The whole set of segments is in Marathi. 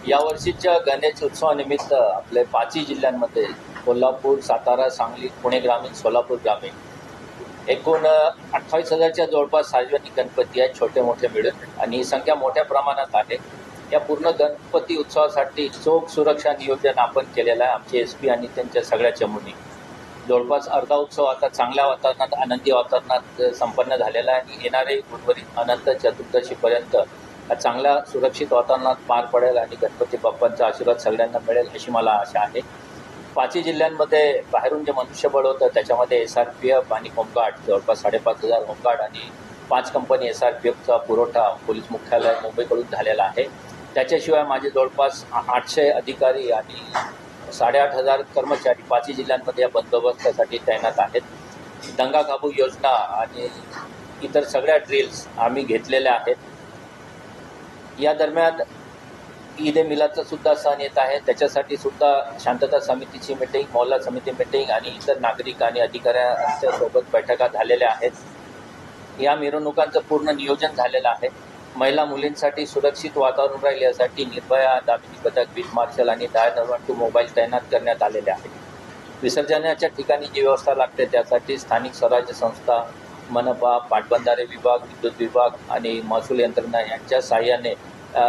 यावर्षीच्या गणेश उत्सवानिमित्त आपले पाचही जिल्ह्यांमध्ये कोल्हापूर, सातारा, सांगली, पुणे ग्रामीण, सोलापूर ग्रामीण एकूण 28,000च्या जवळपास सार्वजनिक गणपती आहेत, छोटे मोठे मिळून, आणि ही संख्या मोठ्या प्रमाणात आहे. या पूर्ण गणपती उत्सवासाठी चोख सुरक्षा नियोजन आपण केलेलं आहे. आमचे SP आणि त्यांच्या सगळ्या चमूंनी जवळपास अर्धा उत्सव आता चांगल्या वातावरणात, आनंदी वातावरणात संपन्न झालेला आहे आणि येणारे उर्वरित अनंत चतुर्दशीपर्यंत चांगल्या सुरक्षित वातावरणात पार पडेल आणि गणपती बाप्पांचा आशीर्वाद सगळ्यांना मिळेल अशी मला आशा आहे. पाचही जिल्ह्यांमध्ये बाहेरून जे मनुष्यबळ होतं त्याच्यामध्ये SRPF आणि होमगार्ड जवळपास 5,500 होमगार्ड आणि 5 कंपनी SRPFचा पुरवठा पोलीस मुख्यालय मुंबईकडून झालेला आहे. त्याच्याशिवाय माझे जवळपास 800 अधिकारी आणि 8,500 कर्मचारी पाचही जिल्ह्यांमध्ये या बंदोबस्तासाठी तैनात आहेत. दंगा काबू योजना आणि इतर सगळ्या ड्रिल्स आम्ही घेतलेल्या आहेत. या दरम्यान ईद ए मिलादचा सुद्धा सण येत आहे. त्याच्यासाठी सुद्धा शांतता समितीची मीटिंग, मोहल्ला समिती मीटिंग आणि इतर नागरिक आणि अधिकाऱ्यांच्या सोबत बैठका झालेल्या आहेत. या मिरवणुकांचं पूर्ण नियोजन झालेलं आहे. महिला मुलींसाठी सुरक्षित वातावरण राहील यासाठी निर्भया, दामिनी पथक, बीट मार्शल आणि डायल 112 मोबाईल तैनात करण्यात आलेले आहेत. विसर्जनाच्या ठिकाणी जी व्यवस्था लागते त्यासाठी स्थानिक स्वराज्य संस्था, मनपा, पाटबंधारे विभाग, विद्युत विभाग आणि महसूल यंत्रणा यांच्या साहाय्याने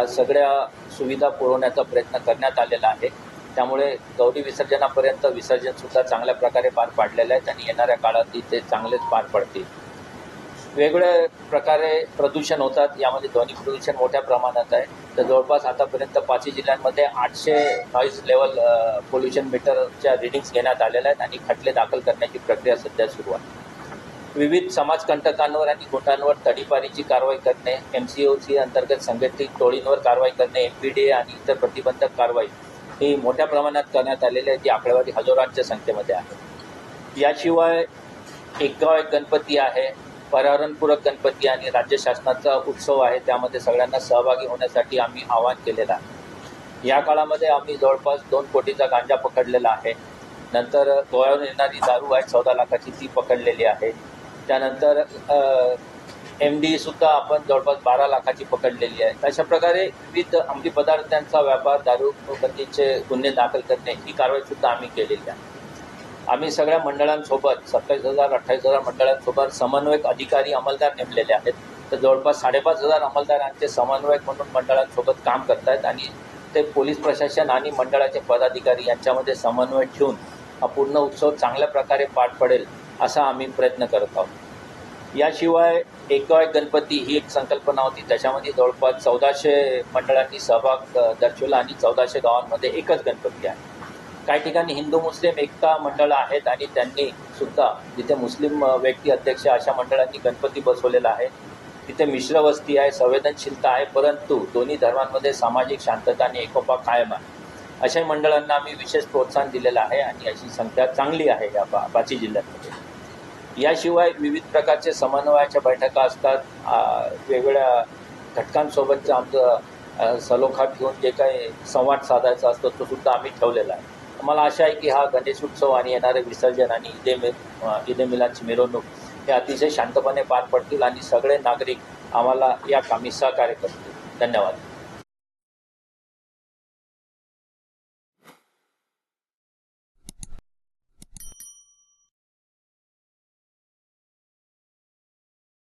सगळ्या सुविधा पुरवण्याचा प्रयत्न करण्यात आलेला आहे. त्यामुळे गौरी विसर्जनापर्यंत विसर्जनसुद्धा चांगल्या प्रकारे पार पाडलेले आहेत आणि येणाऱ्या काळात ते चांगलेच पार पडतील. वेगवेगळ्या प्रकारे प्रदूषण होतात. यामध्ये ध्वनी प्रदूषण मोठ्या प्रमाणात आहे. तर जवळपास आतापर्यंत पाचही जिल्ह्यांमध्ये 800 नॉईज लेवल पोल्युशन मीटरच्या रिडिंग्स घेण्यात आलेल्या आहेत आणि खटले दाखल करण्याची प्रक्रिया सध्या सुरू आहे. विविध समाजकंटकांवर आणि गुन्ह्यांवर तडीपारीची कारवाई करणे, MCOC अंतर्गत संघटित टोळींवर कारवाई करणे, MPDA आणि इतर प्रतिबंधक कारवाई ही मोठ्या प्रमाणात करण्यात आलेली आहे. ती आकडेवारी हजारांच्या संख्येमध्ये आहे. याशिवाय एक गाव एक गणपती आहे, पर्यावरणपूरक गणपती आणि राज्य शासनाचा उत्सव आहे, त्यामध्ये सगळ्यांना सहभागी होण्यासाठी आम्ही आवाहन केलेलं आहे. या काळामध्ये आम्ही जवळपास 2 कोटीचा गांजा पकडलेला आहे. नंतर गोव्यावरून येणारी दारू आहे 14 लाखाची, ती पकडलेली आहे. त्यानंतर MD सुद्धा आपण जवळपास 12 लाखाची पकडलेली आहे. अशा प्रकारे विविध अंमली पदार्थांचा व्यापार, दारूबंदीचे गुन्हे दाखल करणे ही कारवाईसुद्धा आम्ही केलेली आहे. आम्ही सगळ्या मंडळांसोबत 27,000-28,000 मंडळांसोबत समन्वयक अधिकारी अंमलदार नेमलेले आहेत. तर जवळपास 5,500 अंमलदारांचे समन्वयक म्हणून मंडळांसोबत काम करत आहेत आणि ते पोलीस प्रशासन आणि मंडळाचे पदाधिकारी यांच्यामध्ये समन्वय ठेवून हा पूर्ण उत्सव चांगल्या प्रकारे पार पडेल असा आम्ही प्रयत्न करत आहोत. याशिवाय एक गाव एक गणपती ही एक संकल्पना होती. त्याच्यामध्ये जवळपास 1400 मंडळांनी सहभाग दर्शवला आणि 1400 गावांमध्ये एकच गणपती आहे. काही ठिकाणी हिंदू मुस्लिम एकता मंडळं आहेत आणि त्यांनी सुद्धा जिथे मुस्लिम व्यक्ती अध्यक्ष अशा मंडळांनी गणपती बसवलेला आहे. तिथे मिश्र वस्ती आहे, संवेदनशीलता आहे, परंतु दोन्ही धर्मांमध्ये सामाजिक शांतता आणि एकोपा कायम आहे. अशा मंडळांना आम्ही विशेष प्रोत्साहन दिलेलं आहे आणि अशी संख्या चांगली आहे या पाचही जिल्ह्यांमध्ये. याशिवाय विविध प्रकारचे समन्वयाच्या बैठका असतात. वेगवेगळ्या घटकांसोबतचं आमचं सलोखा ठेवून जे काही संवाद साधायचा असतो तो सुद्धा आम्ही ठेवलेला आहे. मला आशा आहे की हा गणेश उत्सव आणि येणारे विसर्जन आणि ईद ए मिलादची मिरवणूक हे अतिशय शांतपणे पार पडतील आणि सगळे नागरिक आम्हाला या कामी सहकार्य करतील. धन्यवाद.